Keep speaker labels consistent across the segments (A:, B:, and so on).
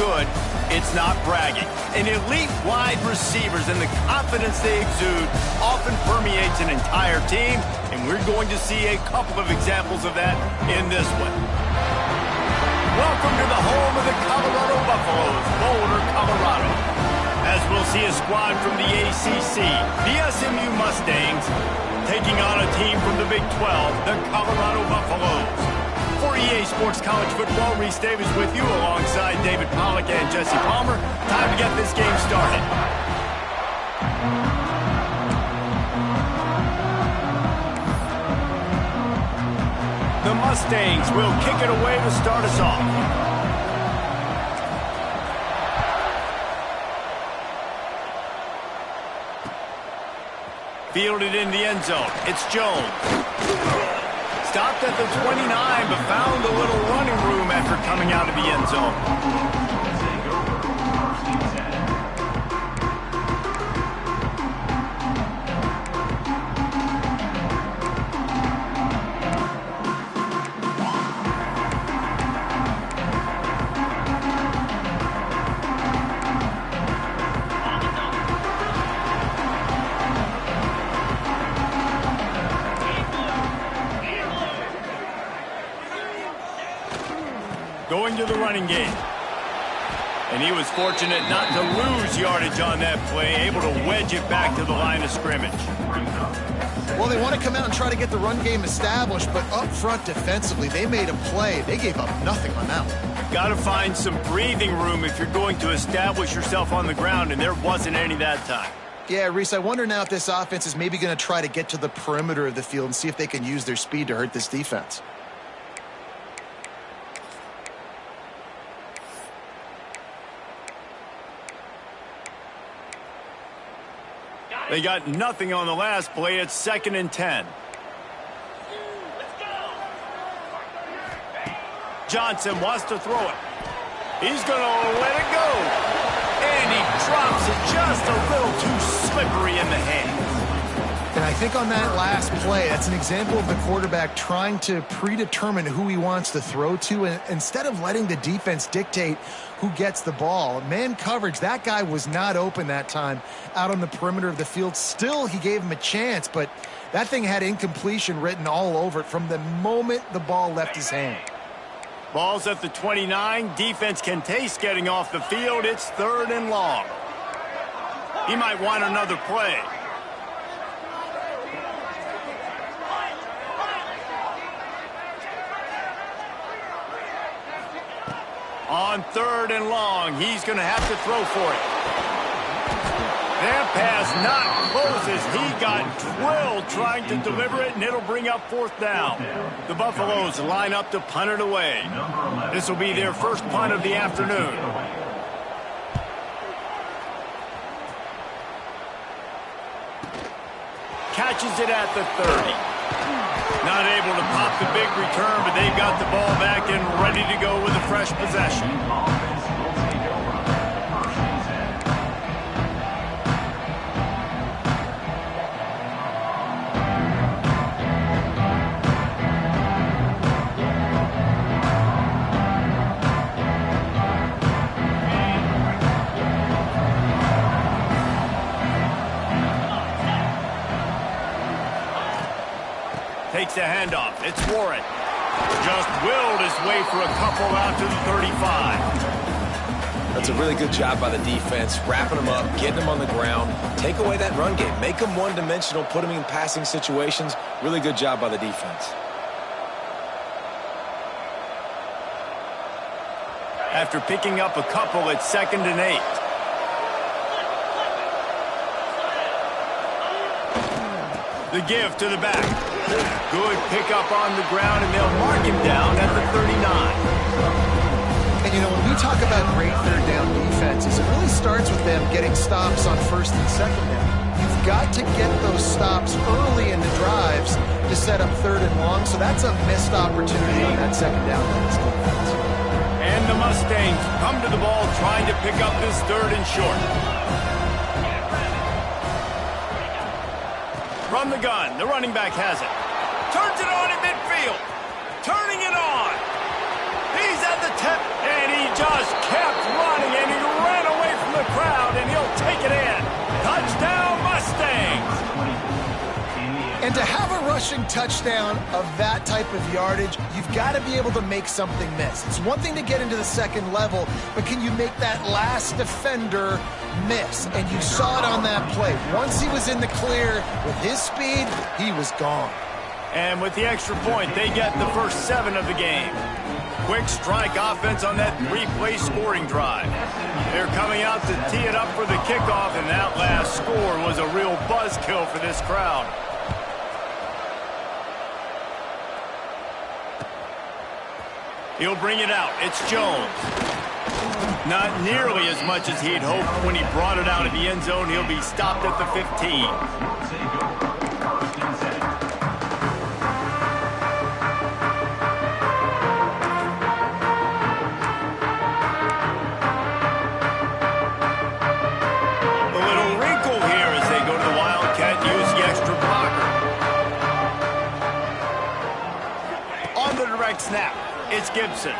A: good, it's not bragging. And elite wide receivers and the confidence they exude often permeates an entire team, and we're going to see a couple of examples of that in this one. Welcome to the home of the Colorado Buffaloes, Boulder, Colorado. As we'll see a squad from the ACC, the SMU Mustangs, taking on a team from the Big 12, the Colorado Buffaloes. For EA Sports College Football, Reese Davis with you alongside David Pollack and Jesse Palmer. Time to get this game started. The Mustangs will kick it away to start us off. Fielded in the end zone. It's Jones. Stopped at the 29, but found a little running room after coming out of the end zone. Going to the running game. And he was fortunate not to lose yardage on that play, able to wedge it back to the line of scrimmage.
B: Well, they want to come out and try to get the run game established, but up front defensively, they made a play. They gave up nothing on that one.
A: Got to find some breathing room if you're going to establish yourself on the ground, and there wasn't any that time.
B: Yeah, Reese, I wonder now if this offense is maybe going to try to get to the perimeter of the field and see if they can use their speed to hurt this defense.
A: They got nothing on the last play. It's 2nd and 10. Johnson wants to throw it. He's going to let it go. And he drops it just a little too slippery in the hands.
B: And I think on that last play, that's an example of the quarterback trying to predetermine who he wants to throw to, and instead of letting the defense dictate who gets the ball. Man coverage, that guy was not open that time out on the perimeter of the field. Still, he gave him a chance, but that thing had incompletion written all over it from the moment the ball left his hand.
A: Ball's at the 29. Defense can taste getting off the field. It's 3rd and long. He might want another play. On 3rd and long, he's going to have to throw for it. That pass not close as he got drilled trying to deliver it, and it'll bring up 4th down. The Buffaloes line up to punt it away. This will be their first punt of the afternoon. Catches it at the 30. Not able to pop the big return, but they've got the ball back and ready to go with a fresh possession. Takes a handoff. It's Warren. Just willed his way for a couple out to the 35.
C: That's a really good job by the defense, wrapping them up, getting them on the ground. Take away that run game. Make them one-dimensional, put them in passing situations. Really good job by the defense.
A: After picking up a couple, it's 2nd and 8. The give to the back. Good pickup on the ground, and they'll mark him down at the 39.
B: And, you know, when we talk about great 3rd down defenses, it really starts with them getting stops on 1st and 2nd down. You've got to get those stops early in the drives to set up 3rd and long, so that's a missed opportunity on that 2nd down by this defense.
A: And the Mustangs come to the ball trying to pick up this 3rd and short. From the gun, the running back has it. Turns it on in midfield. Turning it on. He's at the tip, and he just kept running.
B: And to have a rushing touchdown of that type of yardage, you've got to be able to make something miss. It's one thing to get into the second level, but can you make that last defender miss? And you saw it on that play. Once he was in the clear with his speed, he was gone.
A: And with the extra point, they get the first 7 of the game. Quick strike offense on that 3-play scoring drive. They're coming out to tee it up for the kickoff, and that last score was a real buzzkill for this crowd. He'll bring it out. It's Jones. Not nearly as much as he'd hoped when he brought it out of the end zone. He'll be stopped at the 15. Snap. It's Gibson.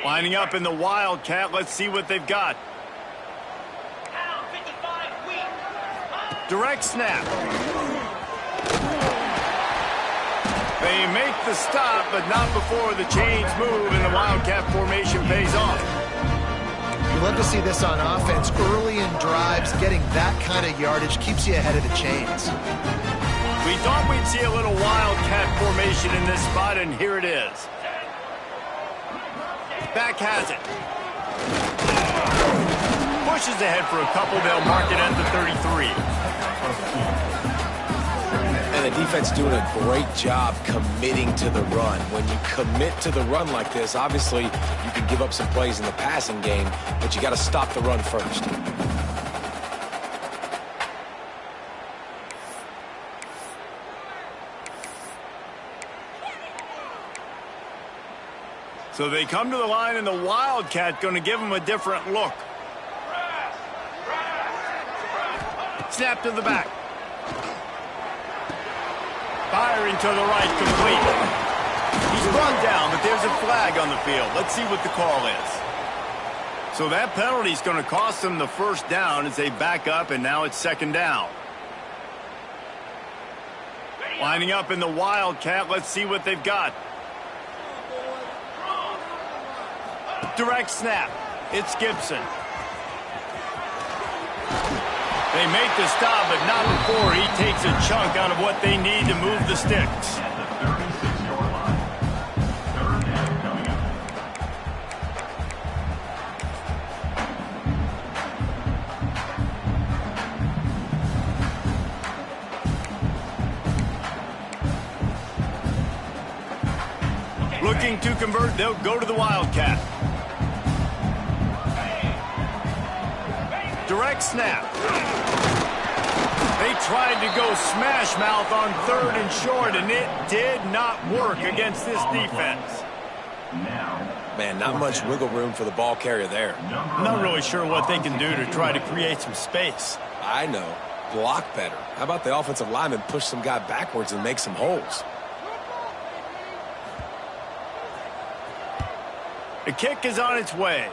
A: Lining up in the Wildcat. Let's see what they've got. Direct snap. They make the stop, but not before the chains move and the Wildcat formation pays off.
B: You love to see this on offense. Early in drives, getting that kind of yardage keeps you ahead of the chains.
A: We thought we'd see a little Wildcat formation in this spot, and here it is. Back has it. Pushes ahead for a couple. They'll mark it at the 33.
C: And the defense doing a great job committing to the run. When you commit to the run like this, obviously you can give up some plays in the passing game, but you got to stop the run first.
A: So they come to the line, and the Wildcat going to give them a different look. Snap to the back. Firing to the right, complete. He's brought down, but there's a flag on the field. Let's see what the call is. So that penalty is going to cost them the first down as they back up, and now it's second down. Lining up in the Wildcat. Let's see what they've got. Direct snap. It's Gibson. They make the stop, but not before he takes a chunk out of what they need to move the sticks. Looking to convert, they'll go to the Wildcat. Direct snap. They tried to go smash mouth on 3rd and short, and it did not work against this defense.
C: Man, not much wiggle room for the ball carrier there.
A: Not really sure what they can do to try to create some space.
C: I know. Block better. How about the offensive lineman push some guy backwards and make some holes?
A: The kick is on its way.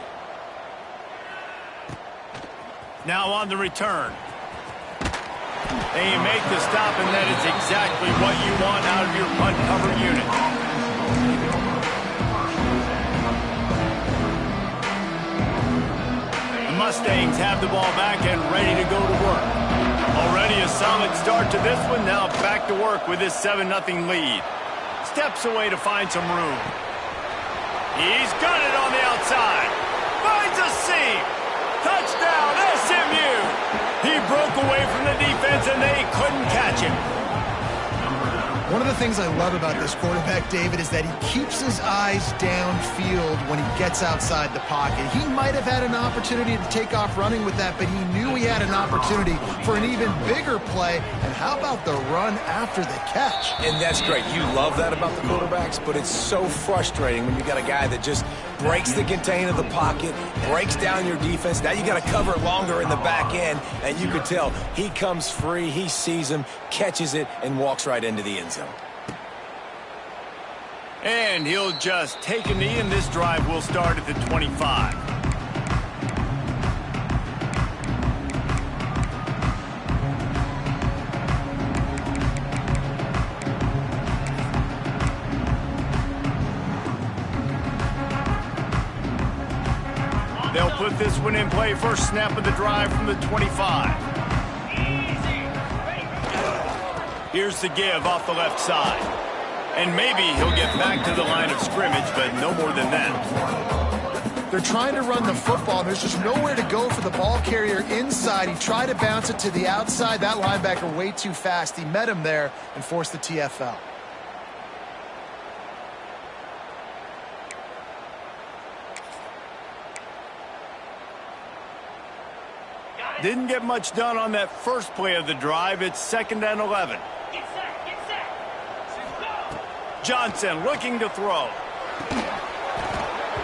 A: Now on the return. They make the stop, and that is exactly what you want out of your punt cover unit. The Mustangs have the ball back and ready to go to work. Already a solid start to this one. Now back to work with this 7-0 lead. Steps away to find some room. He's got it on the outside. Finds a seam. Touchdown, SMU! He broke away from the defense, and they couldn't catch him.
B: One of the things I love about this quarterback, David, is that he keeps his eyes downfield when he gets outside the pocket. He might have had an opportunity to take off running with that, but he knew he had an opportunity for an even bigger play. And how about the run after the catch?
C: And that's great. You love that about the quarterbacks, but it's so frustrating when you got a guy that just breaks the contain of the pocket, breaks down your defense. Now you got to cover it longer in the back end, and you could tell he comes free, he sees him, catches it, and walks right into the end zone.
A: And he'll just take a knee, and this drive will start at the 25. They'll put this one in play. First snap of the drive from the 25. Here's the give off the left side. And maybe he'll get back to the line of scrimmage, but no more than that.
B: They're trying to run the football. There's just nowhere to go for the ball carrier inside. He tried to bounce it to the outside. That linebacker way too fast. He met him there and forced the TFL.
A: Didn't get much done on that first play of the drive. It's 2nd and 11. Johnson looking to throw.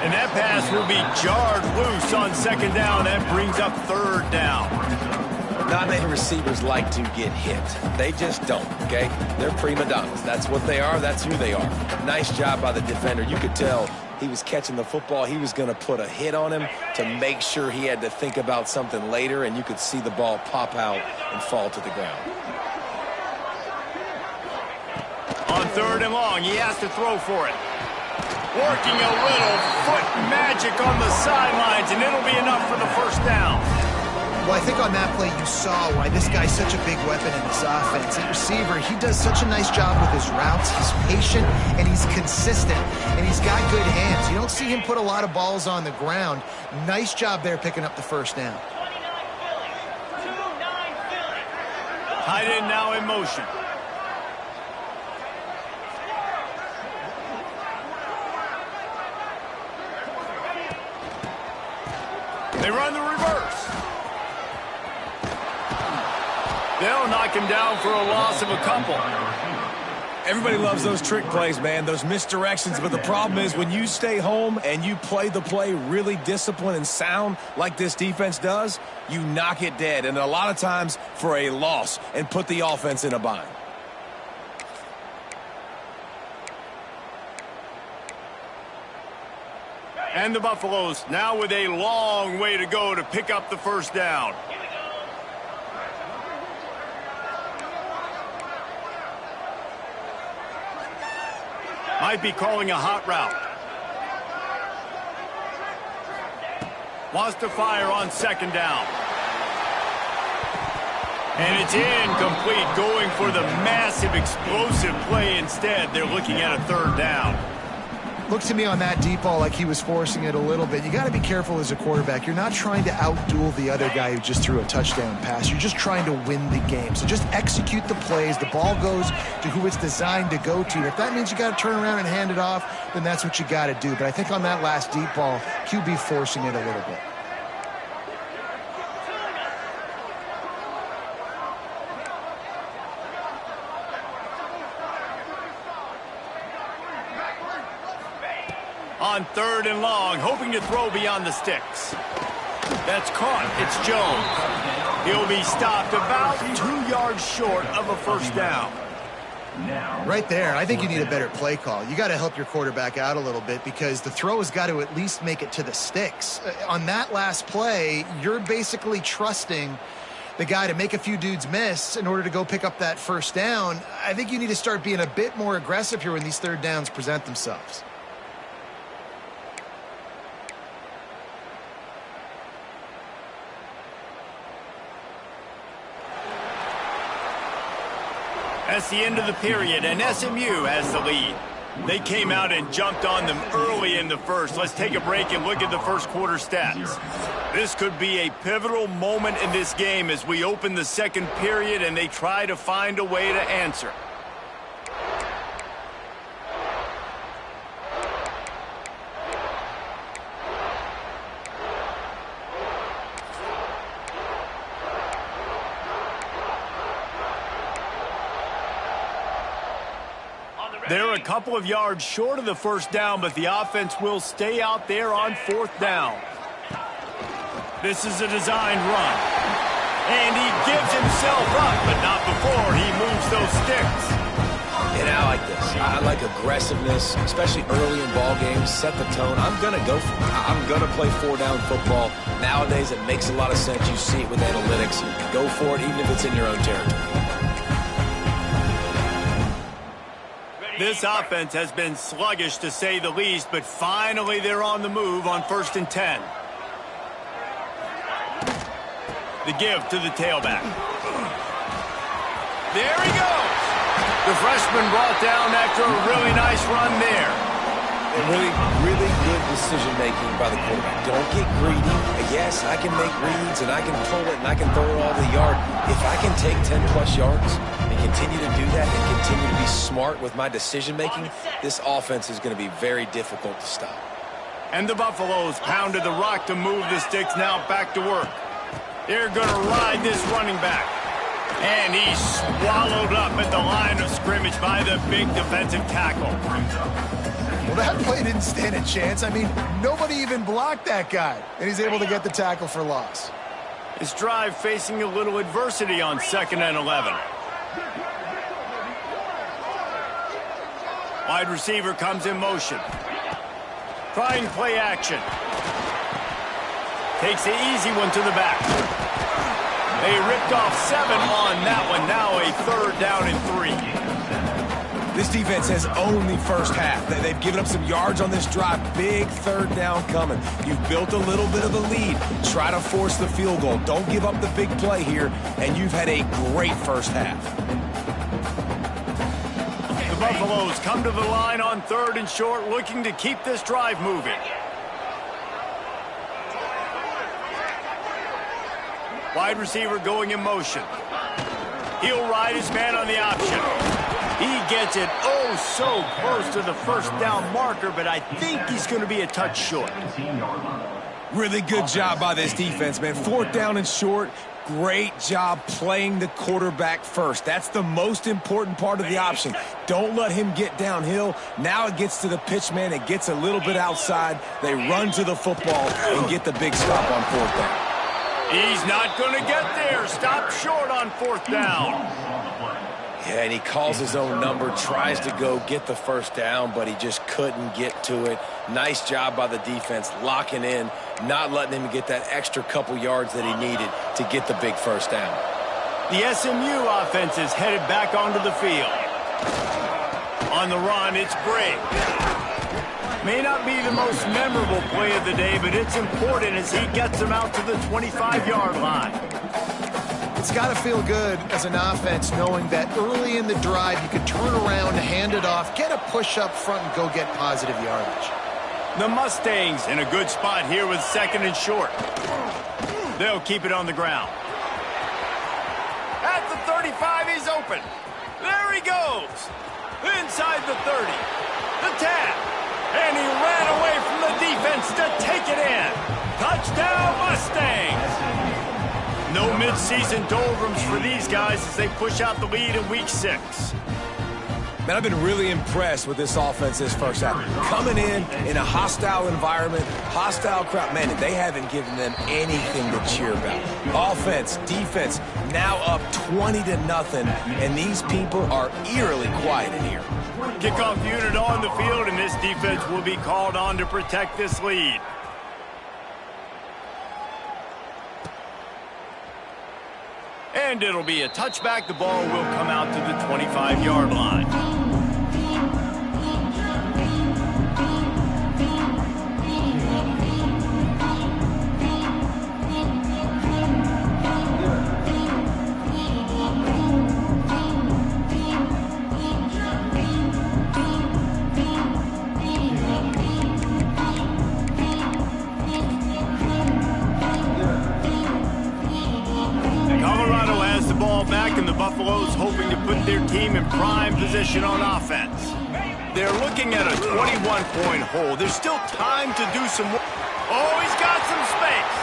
A: And that pass will be jarred loose on 2nd down. That brings up 3rd down.
C: Not many receivers like to get hit. They just don't, okay? They're prima donnas. That's what they are. That's who they are. Nice job by the defender. You could tell he was catching the football. He was going to put a hit on him to make sure he had to think about something later, and you could see the ball pop out and fall to the ground.
A: On 3rd and long, he has to throw for it. Working a little foot magic on the sidelines, and it'll be enough for the 1st down.
B: Well, I think on that play you saw why this guy's such a big weapon in this offense. At receiver, he does such a nice job with his routes. He's patient, and he's consistent, and he's got good hands. You don't see him put a lot of balls on the ground. Nice job there picking up the 1st down.
A: Tight end now in motion. They run the reverse. They'll knock him down for a loss of a couple.
C: Everybody loves those trick plays, man, those misdirections, but the problem is when you stay home and you play the play really disciplined and sound like this defense does, you knock it dead, and a lot of times for a loss, and put the offense in a bind.
A: And the Buffaloes now with a long way to go to pick up the 1st down. Might be calling a hot route. Wants to fire on 2nd down. And it's incomplete, going for the massive explosive play instead. They're looking at a 3rd down.
B: Looked to me on that deep ball like he was forcing it a little bit. You got to be careful as a quarterback. You're not trying to outduel the other guy who just threw a touchdown pass. You're just trying to win the game. So just execute the plays. The ball goes to who it's designed to go to. If that means you got to turn around and hand it off, then that's what you got to do. But I think on that last deep ball, QB forcing it a little bit.
A: On 3rd and long, hoping to throw beyond the sticks. That's caught. It's Jones. He'll be stopped about 2 yards short of a 1st down.
B: Right there, I think you need a better play call. You got to help your quarterback out a little bit because the throw has got to at least make it to the sticks. On that last play, you're basically trusting the guy to make a few dudes miss in order to go pick up that 1st down. I think you need to start being a bit more aggressive here when these 3rd downs present themselves.
A: That's the end of the period, and SMU has the lead. They came out and jumped on them early in the 1st. Let's take a break and look at the 1st quarter stats. This could be a pivotal moment in this game as we open the 2nd period and they try to find a way to answer. They're a couple of yards short of the first down, but the offense will stay out there on fourth down. This is a designed run. And he gives himself up, but not before he moves those sticks.
C: And I like this. I like aggressiveness, especially early in ball games. Set the tone. I'm going to go for it. I'm going to play four-down football. Nowadays, it makes a lot of sense. You see it with analytics. Go for it, even if it's in your own territory.
A: This offense has been sluggish, to say the least, but finally they're on the move on 1st and 10. The give to the tailback. There he goes. The freshman brought down after a really nice run there.
C: And really good decision-making by the quarterback. Don't get greedy. Yes, I can make reads, and I can pull it, and I can throw it all the yard. If I can take 10-plus yards and continue to do that and continue to be smart with my decision-making, this offense is going to be very difficult to stop.
A: And the Buffaloes pounded the rock to move the sticks. Now back to work. They're going to ride this running back. And he's swallowed up at the line of scrimmage by the big defensive tackle.
B: Well, that play didn't stand a chance. I mean, nobody even blocked that guy. And he's able to get the tackle for loss.
A: This drive facing a little adversity on 2nd and 11. Wide receiver comes in motion. Trying play action. Takes the easy one to the back. They ripped off 7 on that one. Now a 3rd down and 3.
C: This defense has owned the first half. They've given up some yards on this drive. Big 3rd down coming. You've built a little bit of a lead. Try to force the field goal. Don't give up the big play here, and you've had a great first half.
A: The Buffaloes come to the line on 3rd and short, looking to keep this drive moving. Wide receiver going in motion. He'll ride his man on the option. He gets it oh so close to the first down marker, but I think he's going to be a touch short.
C: Really good job by this defense, man. 4th down and short. Great job playing the quarterback first. That's the most important part of the option. Don't let him get downhill. Now it gets to the pitch man. It gets a little bit outside. They run to the football and get the big stop on 4th down.
A: He's not going to get there. Stop short on 4th down.
C: Yeah, and he calls his own number, tries to go get the first down, but he just couldn't get to it. Nice job by the defense, locking in, not letting him get that extra couple yards that he needed to get the big first down.
A: The SMU offense is headed back onto the field. On the run, it's Briggs. May not be the most memorable play of the day, but it's important as he gets them out to the 25-yard line.
B: It's got to feel good as an offense knowing that early in the drive you can turn around, hand it off, get a push up front, and go get positive yardage.
A: The Mustangs in a good spot here with 2nd and short. They'll keep it on the ground. At the 35, he's open. There he goes. Inside the 30. The tap. And he ran away from the defense to take it in. Touchdown, Mustangs. No midseason doldrums for these guys as they push out the lead in Week 6.
C: Man, I've been really impressed with this offense this first half. Coming in a hostile environment, hostile crowd. Man, they haven't given them anything to cheer about. Offense, defense, now up 20-0, and these people are eerily quiet in here.
A: Kickoff unit on the field, and this defense will be called on to protect this lead. And it'll be a touchback. The ball will come out to the 25-yard line. Buffalo's hoping to put their team in prime position on offense. They're looking at a 21-point hole. There's still time to do some work. Oh, he's got some space.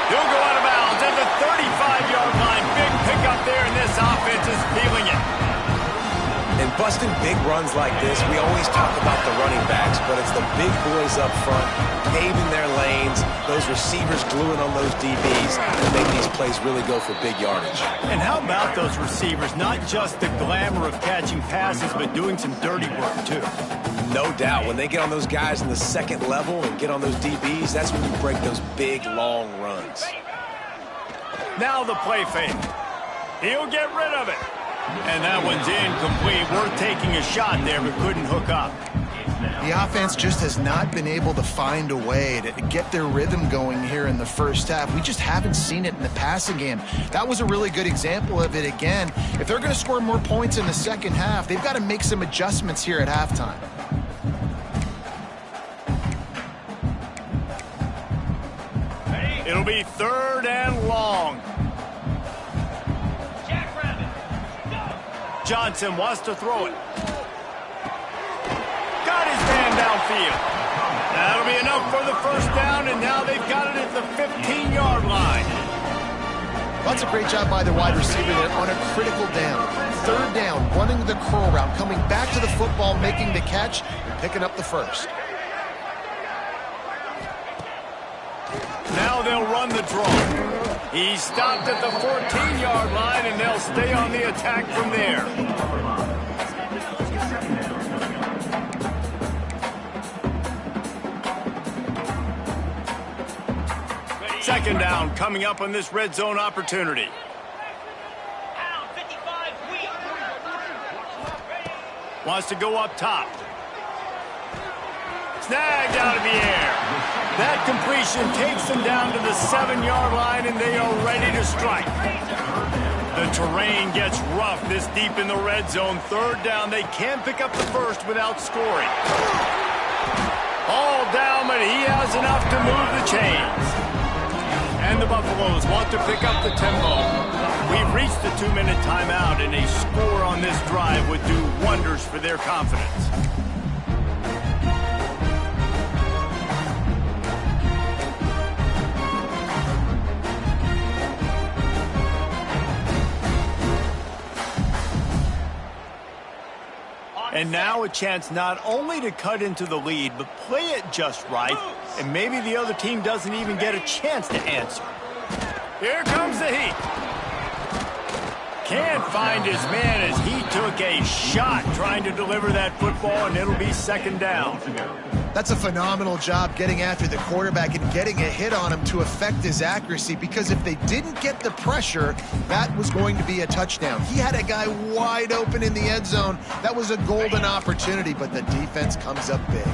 A: He'll go out of bounds at the 35-yard line. Big pickup there, and this offense is feeling it.
C: And And busting big runs like this, we always talk about the running backs, but it's the big boys up front, paving their lanes, those receivers gluing on those DBs that make these plays really go for big yardage.
A: And how about those receivers? Not just the glamour of catching passes, but doing some dirty work, too.
C: No doubt. When they get on those guys in the second level and get on those DBs, that's when you break those big, long runs.
A: Now the play fake. He'll get rid of it. And that one's incomplete. Worth taking a shot there, but couldn't hook up.
B: The offense just has not been able to find a way to get their rhythm going here in the first half. We just haven't seen it in the passing game. That was a really good example of it again. If they're going to score more points in the second half, they've got to make some adjustments here at halftime.
A: It'll be 3rd and long. Johnson wants to throw it. Got his man downfield. That'll be enough for the first down, and now they've got it at the 15-yard line.
B: That's a great job by the wide receiver there on a critical down. 3rd down, running the curl route, coming back to the football, making the catch, and picking up the first.
A: Now they'll run the draw. He stopped at the 14-yard line, and they'll stay on the attack from there. Second down coming up on this red zone opportunity. Wants to go up top. Snagged out of the air. That completion takes them down to the 7-yard line, and they are ready to strike. The terrain gets rough this deep in the red zone. 3rd down, they can't pick up the first without scoring. All down, but he has enough to move the chains. And the Buffaloes want to pick up the tempo. We've reached the 2-minute timeout, and a score on this drive would do wonders for their confidence. And now a chance not only to cut into the lead, but play it just right, and maybe the other team doesn't even get a chance to answer. Here comes the heat. Can't find his man as he took a shot trying to deliver that football, and it'll be 2nd down.
B: That's a phenomenal job getting after the quarterback and getting a hit on him to affect his accuracy, because if they didn't get the pressure, that was going to be a touchdown. He had a guy wide open in the end zone. That was a golden opportunity, but the defense comes up big.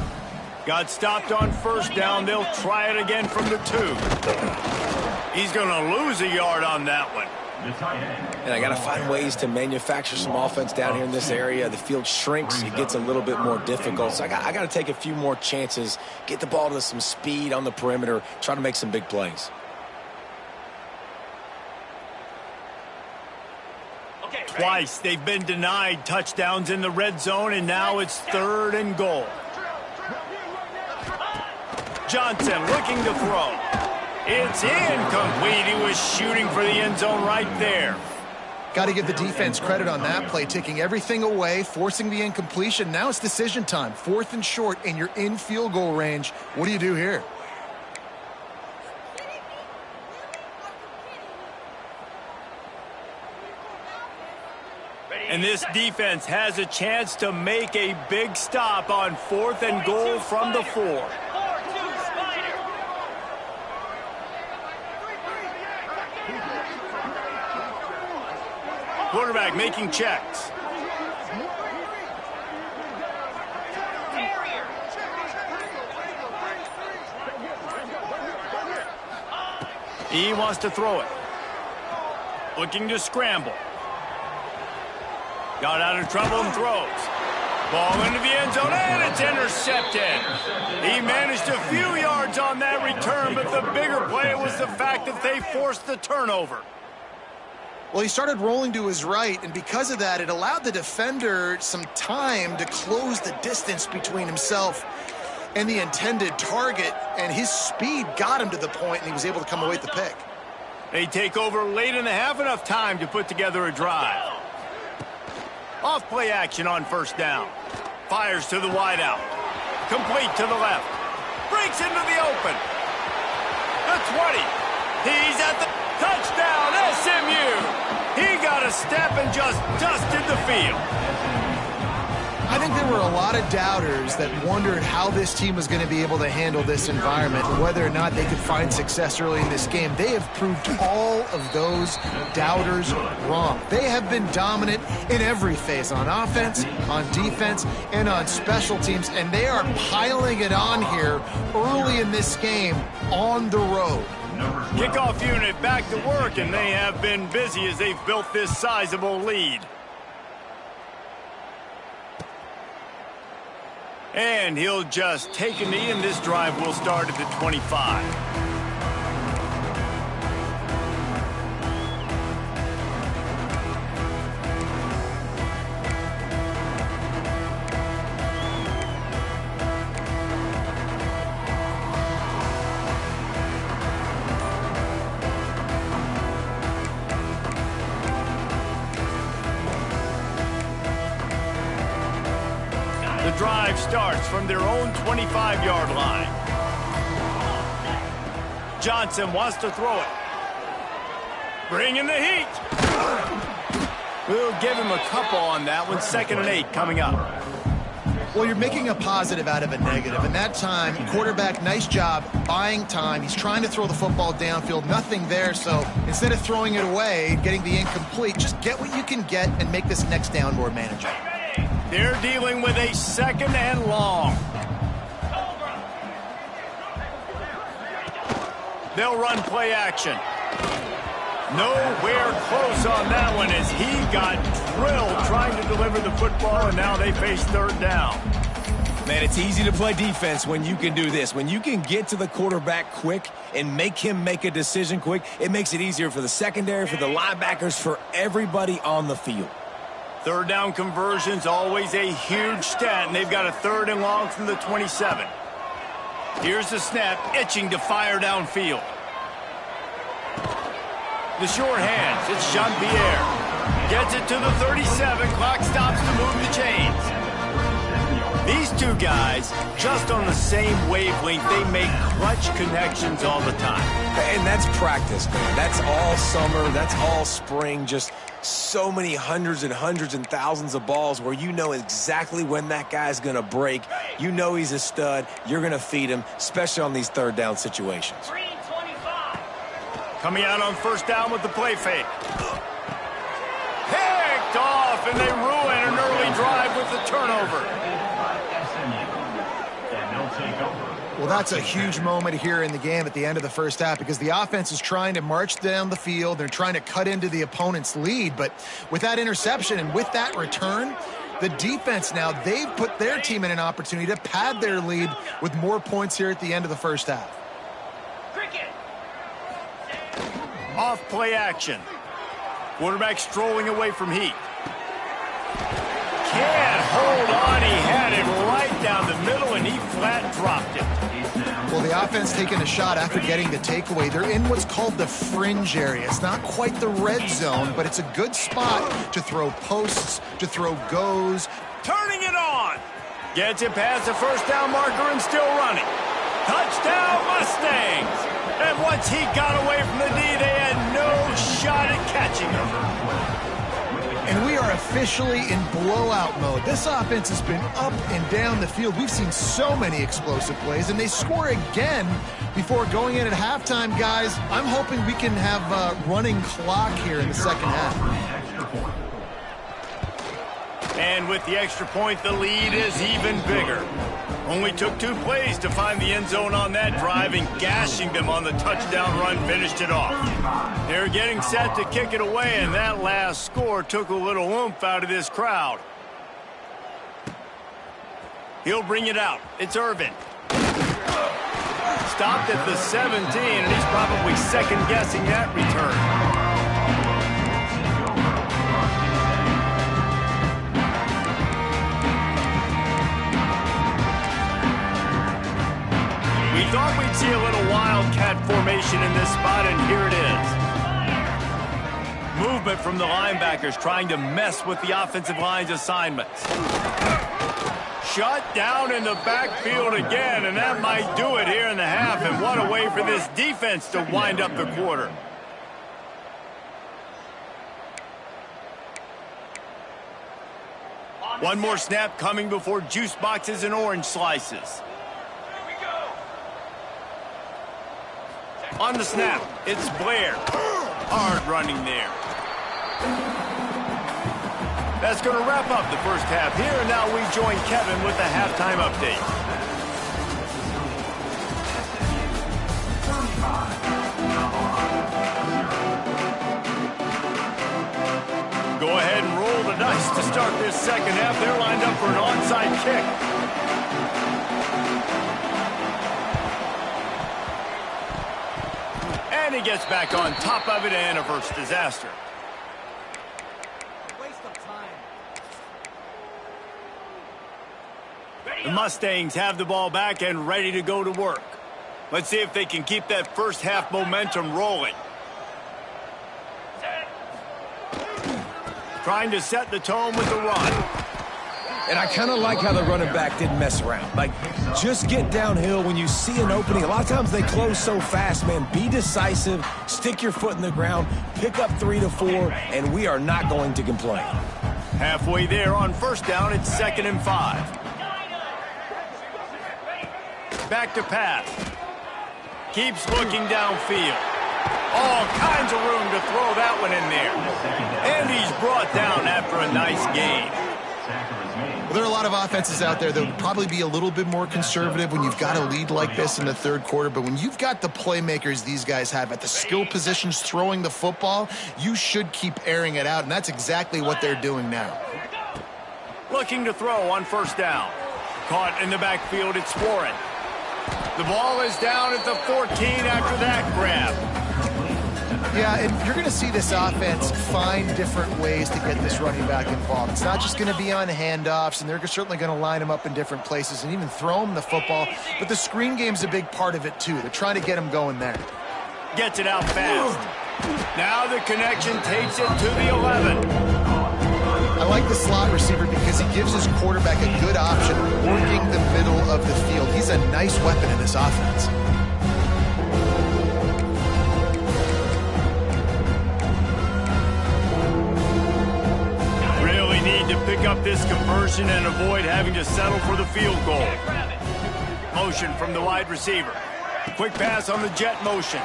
A: Got stopped on 1st down. They'll try it again from the 2. He's going to lose a yard on that one.
C: And I got to find ways to manufacture some offense down here in this area. The field shrinks. It gets a little bit more difficult. So I got to take a few more chances, get the ball to some speed on the perimeter, try to make some big plays.
A: Twice they've been denied touchdowns in the red zone, and now it's 3rd and goal. Johnson looking to throw. It's incomplete. He was shooting for the end zone right there.
B: Got to give the defense credit on that play, taking everything away, forcing the incompletion. Now it's decision time. 4th and short, and you're in field goal range. What do you do here?
A: And this defense has a chance to make a big stop on 4th and goal from the 4. Quarterback making checks. He wants to throw it. Looking to scramble. Got out of trouble and throws. Ball into the end zone, and it's intercepted. He managed a few yards on that return, but the bigger play was the fact that they forced the turnover.
B: Well, he started rolling to his right, and because of that, it allowed the defender some time to close the distance between himself and the intended target, and his speed got him to the point, and he was able to come away with the pick.
A: They take over late in the half, enough time to put together a drive. Off play action on first down. Fires to the wideout. Complete to the left. Breaks into the open. The 20. He's at the touchdown, SMU. He got a step and just dusted the field.
B: I think there were a lot of doubters that wondered how this team was going to be able to handle this environment and whether or not they could find success early in this game. They have proved all of those doubters wrong. They have been dominant in every phase, on offense, on defense, and on special teams, and they are piling it on here early in this game on the road.
A: Kickoff unit back to work, and they have been busy as they've built this sizable lead. And he'll just take a knee, and this drive will start at the 25. The drive starts from their own 25-yard line. Johnson wants to throw it. Bring in the heat. We'll give him a couple on that one. 2nd and 8 coming up.
B: Well, you're making a positive out of a negative. And that time, quarterback, nice job buying time. He's trying to throw the football downfield. Nothing there. So instead of throwing it away, getting the incomplete, just get what you can get and make this next down more manageable.
A: They're dealing with a 2nd and long. They'll run play action. Nowhere close on that one as he got drilled trying to deliver the football, and now they face 3rd down.
C: Man, it's easy to play defense when you can do this. When you can get to the quarterback quick and make him make a decision quick, it makes it easier for the secondary, for the linebackers, for everybody on the field.
A: 3rd down conversion's always a huge stat, and they've got a 3rd and long from the 27. Here's the snap, itching to fire downfield. The short hands, it's Jean-Pierre. Gets it to the 37, clock stops to move the chains. These two guys, just on the same wavelength, they make clutch connections all the time.
C: And that's practice, man. That's all summer, that's all spring, just so many hundreds and thousands of balls where you know exactly when that guy's going to break. You know he's a stud. You're going to feed him, especially on these 3rd down situations.
A: Coming out on 1st down with the play fake. Picked off, and they ruin an early drive with the turnover.
B: Well, that's a huge moment here in the game at the end of the 1st half because the offense is trying to march down the field. They're trying to cut into the opponent's lead. But with that interception and with that return, the defense now, they've put their team in an opportunity to pad their lead with more points here at the end of the 1st half.
A: Off play action. Quarterback strolling away from heat. Can't hold on. He had it right down the middle, and he flat dropped it.
B: Well, the offense taking a shot after getting the takeaway. They're in what's called the fringe area. It's not quite the red zone, but it's a good spot to throw posts, to throw goes.
A: Turning it on. Gets it past the 1st down marker and still running. Touchdown, Mustangs. And once he got away from the D, they had no shot at catching him.
B: And we are officially in blowout mode. This offense has been up and down the field. We've seen so many explosive plays, and they score again before going in at halftime, guys. I'm hoping we can have a running clock here in the 2nd half.
A: And with the extra point, the lead is even bigger. Only took 2 plays to find the end zone on that drive, and gashing them on the touchdown run finished it off. They're getting set to kick it away, and that last score took a little oomph out of this crowd. He'll bring it out. It's Irvin. Stopped at the 17, and he's probably second-guessing that return. We thought we'd see a little wildcat formation in this spot, and here it is. Movement from the linebackers trying to mess with the offensive line's assignments. Shut down in the backfield again, and that might do it here in the half. And what a way for this defense to wind up the quarter. One more snap coming before juice boxes and orange slices. On the snap, it's Blair. Hard running there. That's going to wrap up the first half here, and now we join Kevin with the halftime update. Go ahead and roll the dice to start this second half. They're lined up for an onside kick. And he gets back on top of it and averts disaster. The Mustangs have the ball back and ready to go to work. Let's see if they can keep that first half momentum rolling. Trying to set the tone with the run.
C: And I kind of like how the running back didn't mess around. Like, just get downhill when you see an opening. A lot of times they close so fast, man. Be decisive, stick your foot in the ground, pick up 3 to 4, and we are not going to complain.
A: Halfway there on first down, it's 2nd and 5. Back to pass. Keeps looking downfield. All kinds of room to throw that one in there. And he's brought down after a nice gain.
B: Well, there are a lot of offenses out there that would probably be a little bit more conservative when you've got a lead like this in the third quarter. But when you've got the playmakers these guys have at the skill positions throwing the football, you should keep airing it out. And that's exactly what they're doing now.
A: Looking to throw on first down. Caught in the backfield, it's Warren. The ball is down at the 14 after that grab.
B: Yeah, and you're going to see this offense find different ways to get this running back involved. It's not just going to be on handoffs, and they're certainly going to line him up in different places and even throw him the football. But the screen game's a big part of it, too. They're trying to get him going there.
A: Gets it out fast. Now the connection takes it to the 11.
B: I like the slot receiver because he gives his quarterback a good option working the middle of the field. He's a nice weapon in this offense.
A: Really need to pick up this conversion and avoid having to settle for the field goal. Motion from the wide receiver. Quick pass on the jet motion.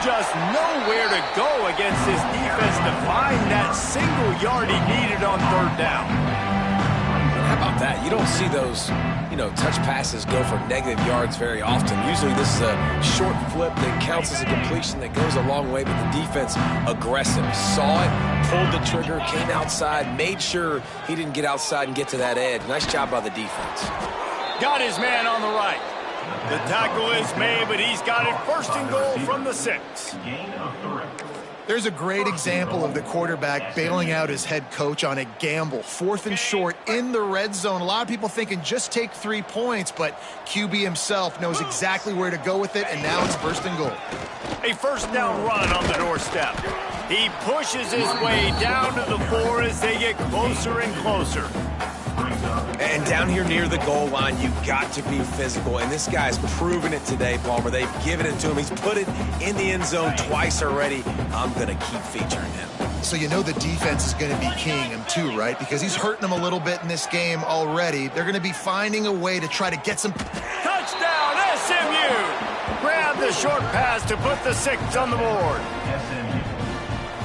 A: Just nowhere to go against this defense to find that single yard he needed on third down.
C: How about that? You don't see those, touch passes go for negative yards very often. Usually this is a short flip that counts as a completion that goes a long way, but the defense aggressive. Saw it, pulled the trigger, came outside, made sure he didn't get outside and get to that edge. Nice job by the defense.
A: Got his man on the right. The tackle is made, but he's got it 1st and goal from the 6.
B: There's a great example of the quarterback bailing out his head coach on a gamble. 4th and short in the red zone. A lot of people thinking just take 3 points, but QB himself knows exactly where to go with it, and now it's 1st and goal.
A: A first down run on the doorstep. He pushes his way down to the 4 as they get closer and closer.
C: And down here near the goal line, you've got to be physical. And this guy's proven it today, Palmer. They've given it to him. He's put it in the end zone twice already. I'm going to keep featuring him.
B: So you know the defense is going to be keying him too, right? Because he's hurting them a little bit in this game already. They're going to be finding a way to try to get some...
A: Touchdown, SMU! Grab the short pass to put the 6 on the board.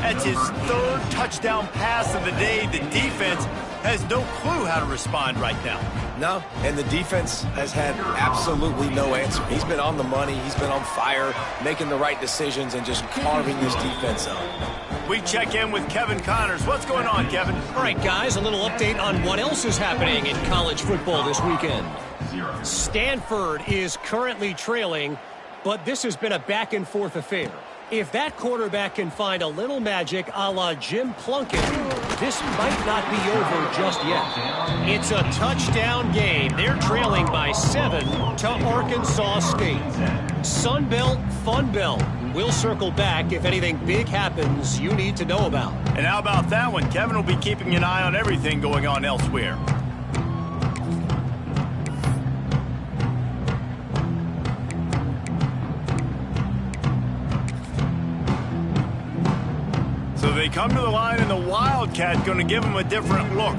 A: That's his 3rd touchdown pass of the day. The defense has no clue how to respond right now.
C: No, and the defense has had absolutely no answer. He's been on the money. He's been on fire, making the right decisions and just carving this defense up.
A: We check in with Kevin Connors. What's going on, Kevin?
D: All right, guys, a little update on what else is happening in college football this weekend. Stanford is currently trailing, but this has been a back-and-forth affair. If that quarterback can find a little magic a la Jim Plunkett, this might not be over just yet. It's a touchdown game. They're trailing by 7 to Arkansas State. Sun Belt, Fun Belt. We'll circle back if anything big happens you need to know about.
A: And how about that one? Kevin will be keeping an eye on everything going on elsewhere. So they come to the line, and the Wildcat going to give them a different look.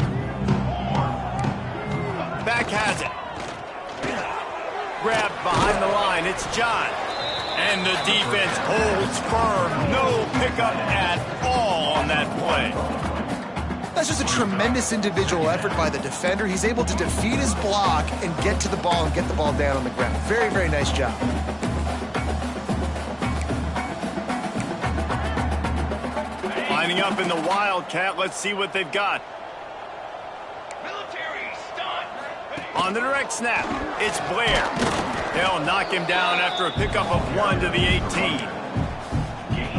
A: Back has it. Grabbed behind the line. It's John. And the defense holds firm. No pickup at all on that play.
B: That's just a tremendous individual effort by the defender. He's able to defeat his block and get to the ball and get the ball down on the ground. Very, very nice job.
A: Lining up in the Wildcat. Let's see what they've got. On the direct snap, it's Blair. They'll knock him down after a pickup of 1 to the 18.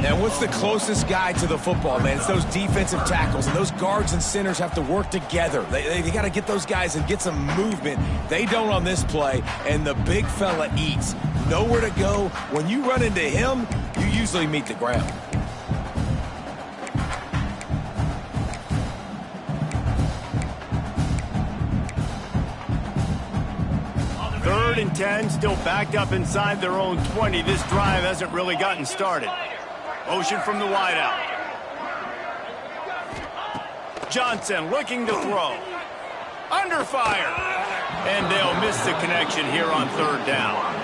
C: And what's the closest guy to the football, man? It's those defensive tackles, and those guards and centers have to work together. They got to get those guys and get some movement. They don't on this play, and the big fella eats. Nowhere to go. When you run into him, you usually meet the ground.
A: Third and 10, still backed up inside their own 20. This drive hasn't really gotten started. Motion from the wideout. Johnson looking to throw. Under fire. And they'll miss the connection here on third down.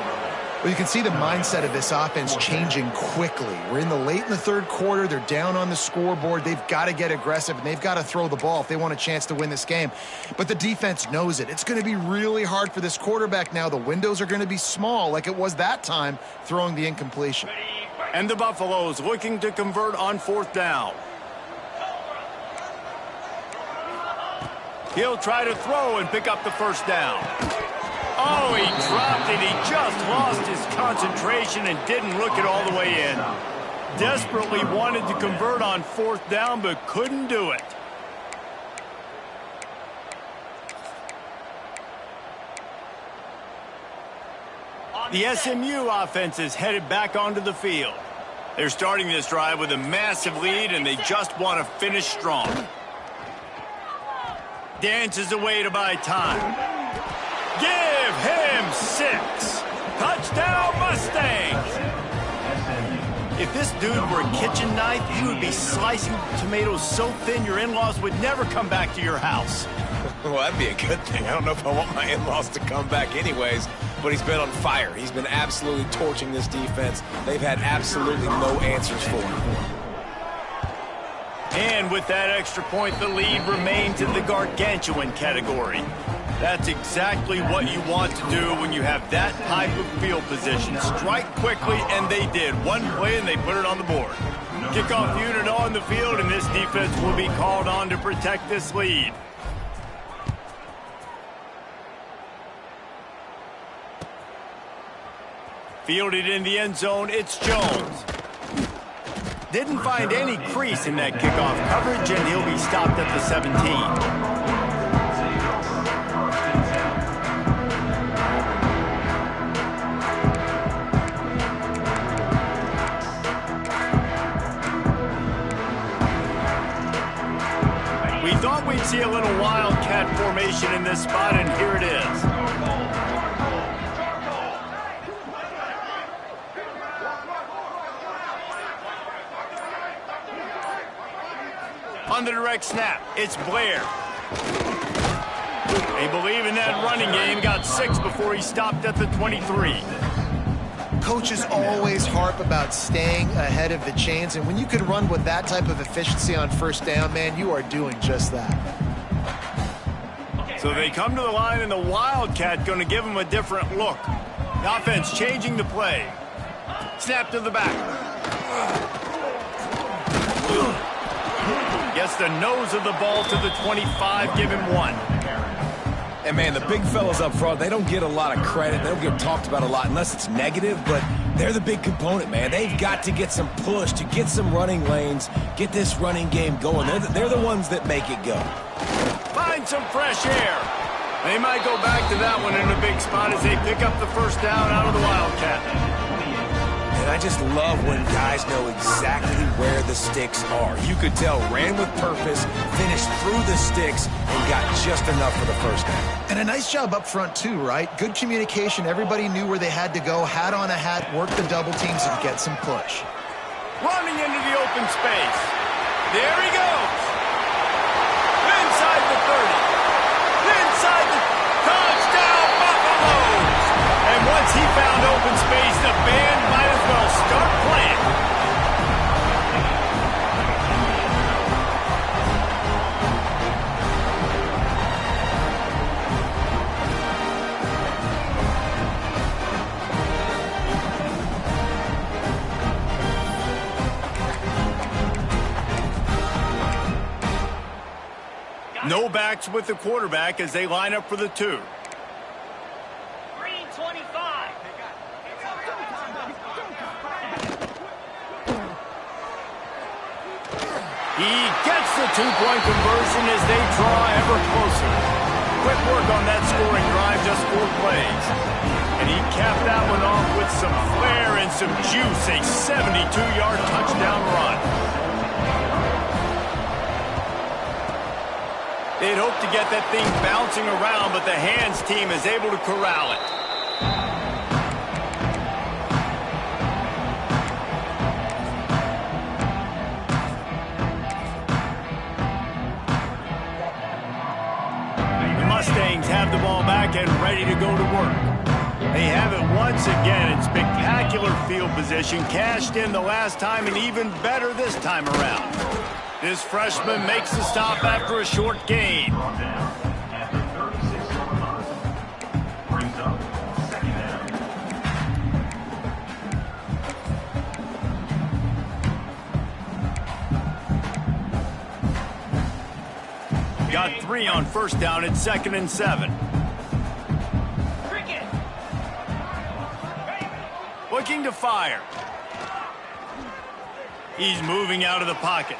B: Well, you can see the mindset of this offense changing quickly. We're in the third quarter. They're down on the scoreboard. They've got to get aggressive, and they've got to throw the ball if they want a chance to win this game. But the defense knows it. It's going to be really hard for this quarterback now. The windows are going to be small like it was that time throwing the incompletion.
A: And the Buffaloes looking to convert on fourth down. He'll try to throw and pick up the first down. Oh, he dropped it. He just lost his concentration and didn't look it all the way in. Desperately wanted to convert on fourth down, but couldn't do it. The SMU offense is headed back onto the field. They're starting this drive with a massive lead, and they just want to finish strong. Dances away to buy time. Give him 6. Touchdown, Mustangs! If this dude were a kitchen knife, he would be slicing tomatoes so thin your in-laws would never come back to your house.
C: Well, that'd be a good thing. I don't know if I want my in-laws to come back anyways, but he's been on fire. He's been absolutely torching this defense. They've had absolutely no answers for him.
A: And with that extra point, the lead remains in the gargantuan category. That's exactly what you want to do when you have that type of field position. Strike quickly, and they did. One play, and they put it on the board. Kickoff unit on the field, and this defense will be called on to protect this lead. Fielded in the end zone, it's Jones. Didn't find any crease in that kickoff coverage, and he'll be stopped at the 17. We thought we'd see a little Wildcat formation in this spot, and here it is. On the direct snap, it's Blair. They believe in that running game. Got 6 before he stopped at the 23.
B: Coaches always harp about staying ahead of the chains, and when you can run with that type of efficiency on first down, man, you are doing just that.
A: So they come to the line, and the Wildcat going to give them a different look. The offense changing the play. Snap to the back. Gets the nose of the ball to the 25, give him 1.
C: And, man, the big fellas up front, they don't get a lot of credit. They don't get talked about a lot unless it's negative, but they're the big component, man. They've got to get some push, to get some running lanes, get this running game going. They're the ones that make it go.
A: Find some fresh air. They might go back to that one in a big spot as they pick up the first down out of the Wildcat.
C: And I just love when guys know exactly where the sticks are. You could tell ran with purpose, finished through the sticks, and got just enough for the first down.
B: And a nice job up front too, right? Good communication. Everybody knew where they had to go. Hat on a hat, work the double teams and get some push.
A: Running into the open space. There he goes. Inside the 30. Inside the touchdown, Buffaloes. And once he found open space, the band might as well start playing. No backs with the quarterback as they line up for the 2. He gets the 2-point conversion as they draw ever closer. Quick work on that scoring drive, just 4 plays. And he capped that one off with some flair and some juice, a 72-yard touchdown run. They'd hope to get that thing bouncing around, but the hands team is able to corral it. The Mustangs have the ball back and ready to go to work. They have it once again in spectacular field position, cashed in the last time and even better this time around. This freshman makes the stop after a short gain. Got 3 on first down at 2nd and 7. Looking to fire. He's moving out of the pocket.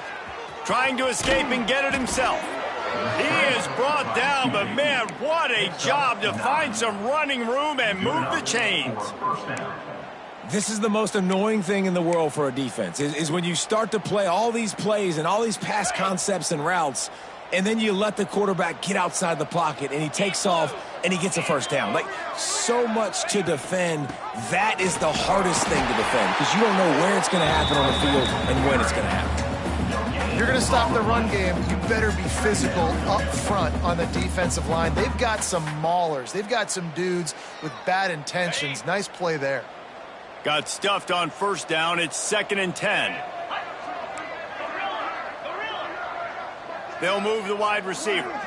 A: Trying to escape and get it himself. He is brought down, but man, what a job to find some running room and move the chains.
C: This is the most annoying thing in the world for a defense, is when you start to play all these plays and all these pass concepts and routes, and then you let the quarterback get outside the pocket, and he takes off, and he gets a first down. Like, so much to defend. That is the hardest thing to defend, because you don't know where it's going to happen on the field and when it's going to happen.
B: You're going to stop the run game, you better be physical up front on the defensive line. They've got some maulers. They've got some dudes with bad intentions. Nice play there.
A: Got stuffed on first down. It's 2nd and 10. They'll move the wide receiver.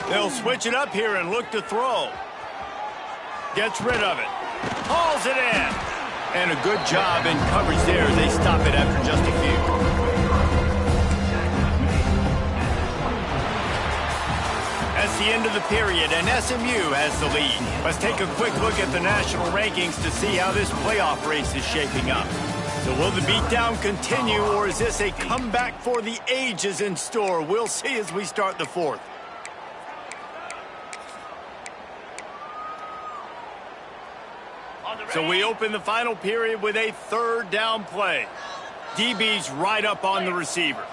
A: They'll switch it up here and look to throw. Gets rid of it. Hauls it in. And a good job in coverage there. They stop it after just a few. That's the end of the period, and SMU has the lead. Let's take a quick look at the national rankings to see how this playoff race is shaping up. So will the beatdown continue, or is this a comeback for the ages in store? We'll see as we start the 4th. So we open the final period with a 3rd down play. DB's right up on the receivers.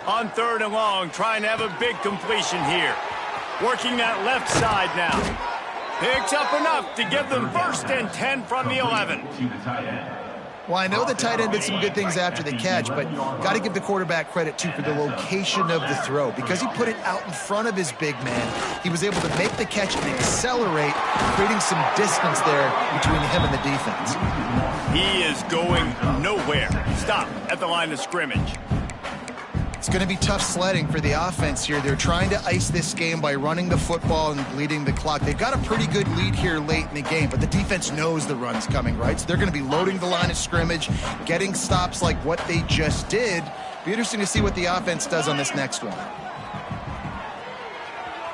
A: On 3rd and long, trying to have a big completion here. Working that left side now. Picks up enough to give them 1st and 10 from the 11.
B: Well, I know the tight end did some good things after the catch, but got to give the quarterback credit, too, for the location of the throw. Because he put it out in front of his big man, he was able to make the catch and accelerate, creating some distance there between him and the defense.
A: He is going nowhere. Stop at the line of scrimmage.
B: It's going to be tough sledding for the offense here. They're trying to ice this game by running the football and bleeding the clock. They've got a pretty good lead here late in the game, but the defense knows the run's coming, right? So they're going to be loading the line of scrimmage, getting stops like what they just did. Be interesting to see what the offense does on this next one.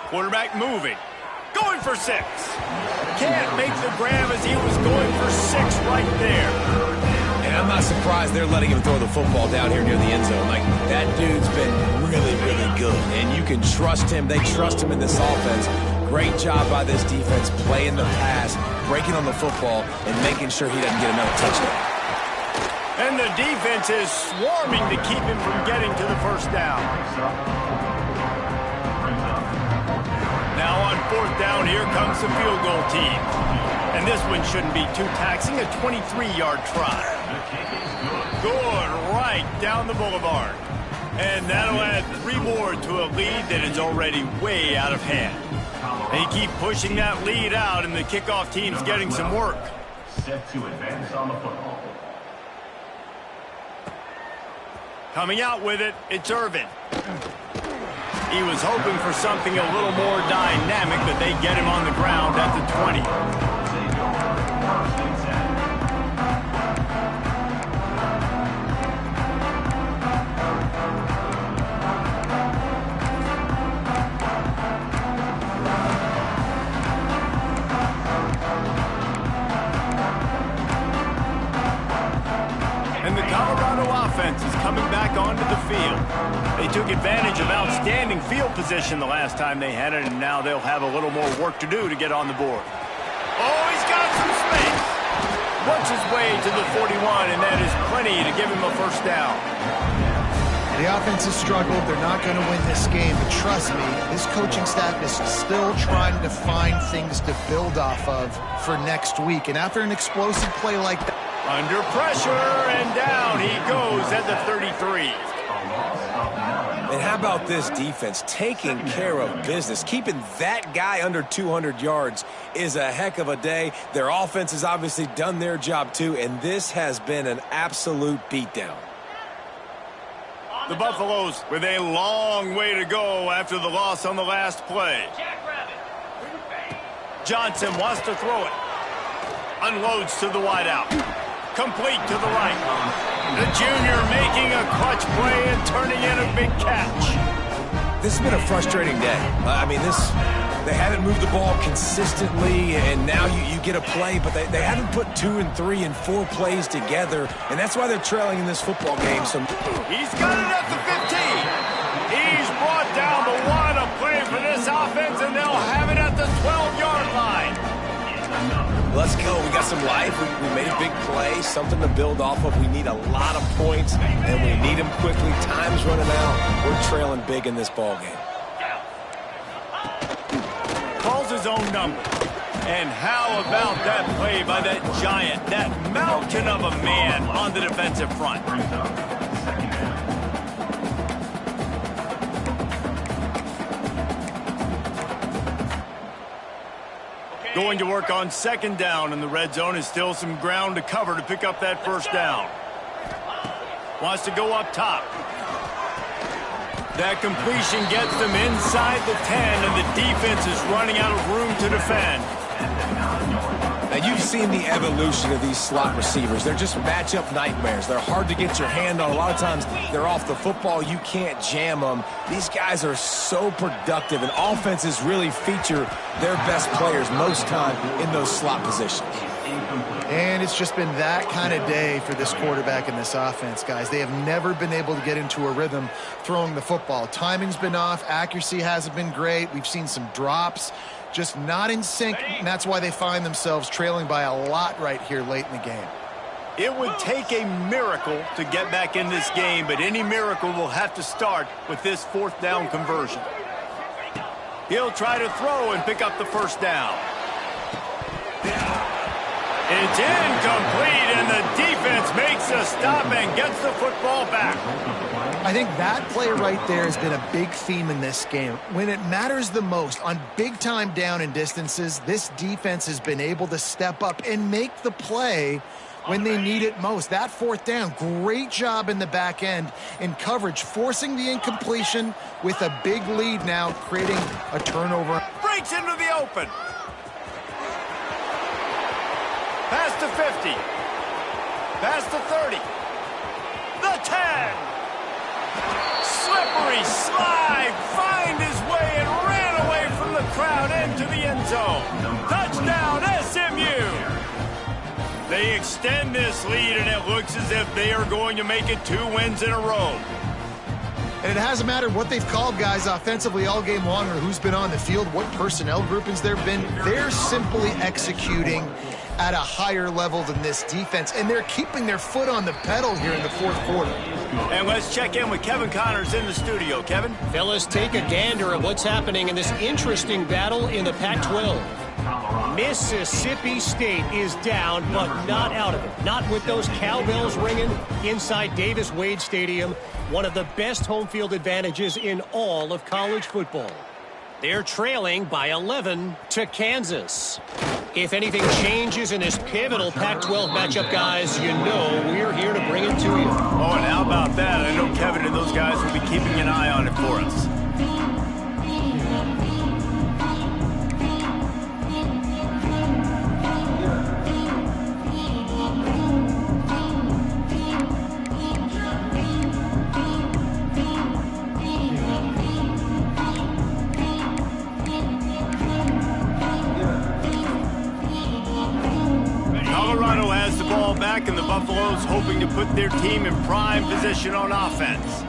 A: Quarterback moving. Going for 6. Can't make the grab as he was going for 6 right there.
C: And I'm not surprised they're letting him throw the football down here near the end zone. Like, that dude's been really, really good. And you can trust him. They trust him in this offense. Great job by this defense playing the pass, breaking on the football, and making sure he doesn't get another touchdown.
A: And the defense is swarming to keep him from getting to the first down. Now on fourth down, here comes the field goal team. And this one shouldn't be too taxing, a 23-yard try. Good, right down the boulevard. And that'll add 3 more to a lead that is already way out of hand. They keep pushing that lead out, and the kickoff team's getting some work.
E: Set to advance on the football.
A: Coming out with it, it's Irvin. He was hoping for something a little more dynamic, but they get him on the ground at the 20. And the Colorado offense is coming back onto the field. They took advantage of outstanding field position the last time they had it, and now they'll have a little more work to do to get on the board. Oh, he's got some space. Works his way to the 41, and that is plenty to give him a first down.
B: The offense has struggled. They're not going to win this game, but trust me, this coaching staff is still trying to find things to build off of for next week. And after an explosive play like that,
A: under pressure, and down he goes at the 33.
C: And how about this defense taking care of business? Keeping that guy under 200 yards is a heck of a day. Their offense has obviously done their job too, and this has been an absolute beatdown.
A: The Buffaloes with a long way to go after the loss on the last play. Johnson wants to throw it. Unloads to the wideout. Complete to the right. The junior making a clutch play and turning in a big catch.
C: This has been a frustrating day. They haven't moved the ball consistently, and now you get a play, but they haven't put 2 and 3 and 4 plays together, and that's why they're trailing in this football game. So
A: he's got it at the 15. He's brought down the 1, a play for this offense, and they'll have it at the 12-yard line.
C: Let's go. We got some life. We made a big play, something to build off of. We need a lot of points, and we need them quickly. Time's running out. We're trailing big in this ball game.
A: Calls his own number. And how about that play by that giant, that mountain of a man on the defensive front? Going to work on second down, and the red zone is still some ground to cover to pick up that first down. Wants to go up top. That completion gets them inside the 10, and the defense is running out of room to defend.
C: Now, you've seen the evolution of these slot receivers. They're just matchup nightmares. They're hard to get your hand on. A lot of times, they're off the football. You can't jam them. These guys are so productive, and offenses really feature their best players most time in those slot positions.
B: and it's just been that kind of day for this quarterback and this offense, guys. They have never been able to get into a rhythm throwing the football. Timing's been off. Accuracy hasn't been great. We've seen some drops. Just not in sync, and that's why they find themselves trailing by a lot right here late in the game.
A: It would take a miracle to get back in this game, but any miracle will have to start with this fourth down conversion. He'll try to throw and pick up the first down. It's incomplete, and the defense makes a stop and gets the football back.
B: I think that play right there has been a big theme in this game. When it matters the most, on big-time down and distances, this defense has been able to step up and make the play when they need it most. That fourth down, great job in the back end in coverage, forcing the incompletion with a big lead now, creating a turnover.
A: Breaks into the open. Past the 50. Past the 30. The 10. Slippery slide, find his way and ran away from the crowd into the end zone. Touchdown, SMU. They extend this lead, and it looks as if they are going to make it 2 wins in a row.
B: And it hasn't mattered what they've called guys offensively all game long or who's been on the field, what personnel groupings there have been. They're simply executing at a higher level than this defense, and they're keeping their foot on the pedal here in the fourth quarter.
A: And let's check in with Kevin Connors in the studio. Kevin?
D: Fellas, take a gander at what's happening in this interesting battle in the Pac-12. Mississippi State is down, but not out of it. Not with those cowbells ringing inside Davis-Wade Stadium, one of the best home field advantages in all of college football. They're trailing by 11 to Kansas. If anything changes in this pivotal Pac-12 matchup, guys, you know we're here to bring it to you.
A: Oh, and how about that? I know Kevin and those guys will be keeping an eye on it for us. And the Buffaloes hoping to put their team in prime position on offense.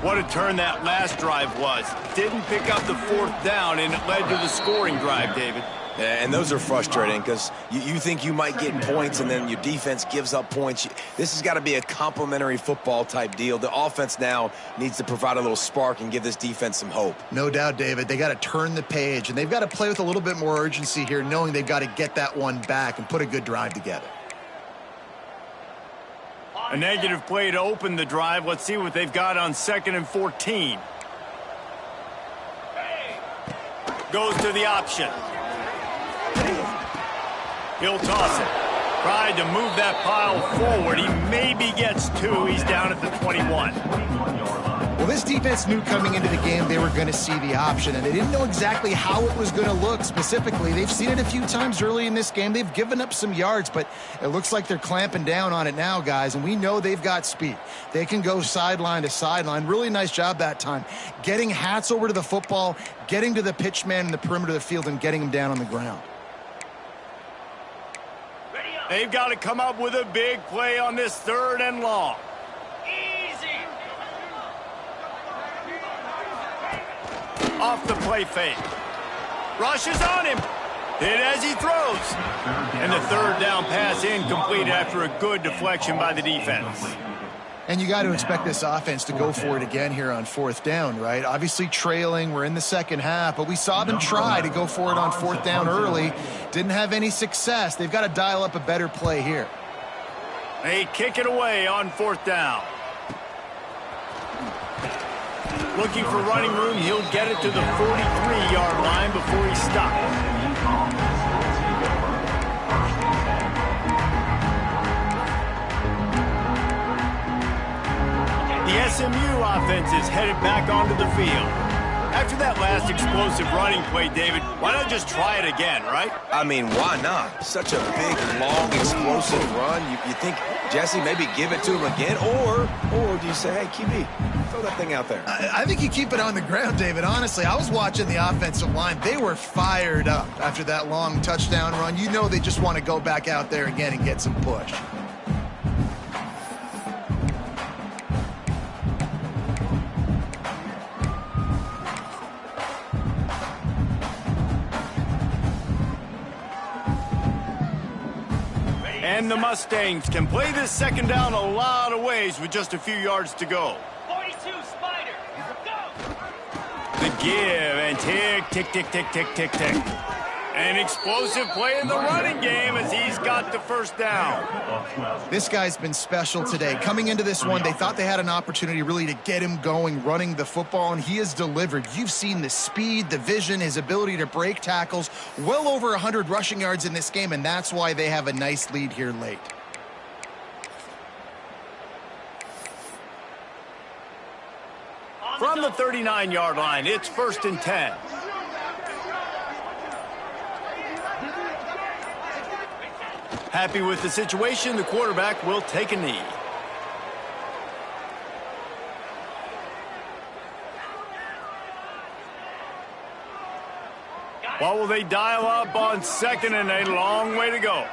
A: What a turn that last drive was. Didn't pick up the fourth down, and it led to the scoring drive, David.
C: Yeah, and those are frustrating because you think you might get points and then your defense gives up points. This has got to be a complementary football type deal. The offense now needs to provide a little spark and give this defense some hope.
B: No doubt, David. They got to turn the page, and they've got to play with a little bit more urgency here, knowing they've got to get that one back and put a good drive together.
A: A negative play to open the drive. Let's see what they've got on 2nd and 14. Goes to the option. He'll toss it. Tried to move that pile forward. He maybe gets 2. He's down at the 21.
B: Well, this defense knew coming into the game they were going to see the option, and they didn't know exactly how it was going to look specifically. They've seen it a few times early in this game. They've given up some yards, but it looks like they're clamping down on it now, guys, and we know they've got speed. They can go sideline to sideline. Really nice job that time. Getting hats over to the football, getting to the pitch man in the perimeter of the field, and getting him down on the ground.
A: They've got to come up with a big play on this 3rd and long. Off the play fake. Rushes on him. Hit as he throws. And the 3rd down pass incomplete after a good deflection by the defense.
B: And you got to expect this offense to go for it again here on 4th down, right? Obviously trailing. We're in the second half, but we saw them try to go for it on 4th down early. Didn't have any success. They've got to dial up a better play here.
A: They kick it away on 4th down. Looking for running room. He'll get it to the 43-yard line before he stops. The SMU offense is headed back onto the field. After that last explosive running play, David, why not just try it again, right?
C: I mean, why not? Such a big, long, explosive run. You think, Jesse, maybe give it to him again? Or do you say, hey, QB, throw that thing out there?
B: I think you keep it on the ground, David. Honestly, I was watching the offensive line. They were fired up after that long touchdown run. You know they just want to go back out there again and get some push.
A: And the Mustangs can play this 2nd down a lot of ways with just a few yards to go.
F: 42 Spider, go!
A: The give and tick, tick, tick, tick, tick, tick, tick. An explosive play in the running game as he's got the 1st down.
B: This guy's been special today. Coming into this one, they thought they had an opportunity really to get him going, running the football, and he has delivered. You've seen the speed, the vision, his ability to break tackles, well over 100 rushing yards in this game, and that's why they have a nice lead here late.
A: From the 39-yard line, it's 1st and 10. Happy with the situation, the quarterback will take a knee. What will they dial up on 2nd and a long way to go?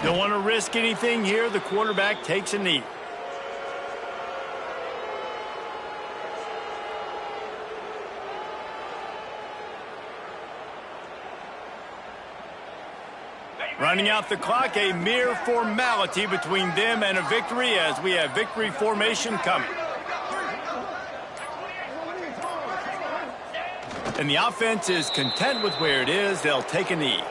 A: Don't want to risk anything here. The quarterback takes a knee. Running out the clock, a mere formality between them and a victory as we have victory formation coming. And the offense is content with where it is. They'll take a knee.